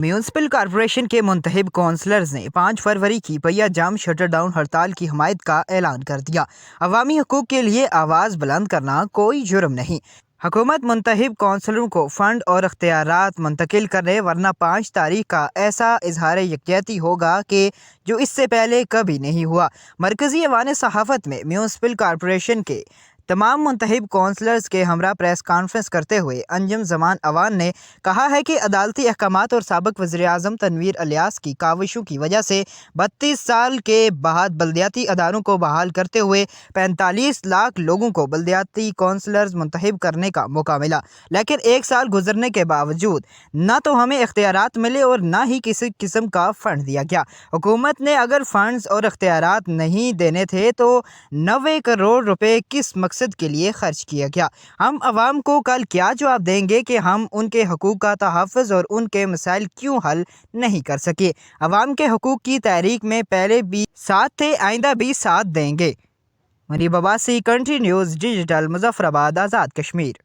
Municipal corporation के मुंतखब कौंसलर्स ने 5 फरवरी की पहिया जाम शटर डाउन हड़ताल की हमायत का ऐलान कर दिया। अवामी हकूक़ के लिए आवाज़ बुलंद करना कोई जुर्म नहीं। हुकूमत मुंतखब कौंसलरों को फ़ंड और अख्तियारात मुंतकिल करे, वरना 5 तारीख का ऐसा इजहार यकजहती होगा कि जो इससे पहले कभी नहीं हुआ। मरकज़ी ऐवान सहाफ़त में म्यूनसिपल कॉरपोरेशन के तमाम मुंतखब कौंसलर्स के हमरा प्रेस कॉन्फ्रेंस करते हुए अंजुम ज़मान अवान ने कहा है कि अदालती अहकामात और साबिक़ वज़ीर-ए-आज़म तनवीर इलियास की काविशों की वजह से 32 साल के बाद बल्दियाती अदारों को बहाल करते हुए 45 लाख लोगों को बल्दियाती कौंसलर्स मुंतखब करने का मौका मिला, लेकिन 1 साल गुजरने के बावजूद न तो हमें इख्तियारात मिले और न ही किसी किस्म का फ़ंड दिया गया। हुकूमत ने अगर फ़ंड्स और इख्तियारात नहीं देने थे तो 90 करोड़ रुपए किस मकसद के लिए खर्च किया गया? हम अवाम को कल क्या जवाब देंगे कि हम उनके हकूक़ का तहफ़्फ़ुज़ और उनके मसाइल क्यों हल नहीं कर सके? अवाम के हकूक़ की तहरीक में पहले भी साथ थे, आइंदा भी साथ देंगे। Muneeb Abbasi, country news digital, Muzaffarabad, Azad Kashmir.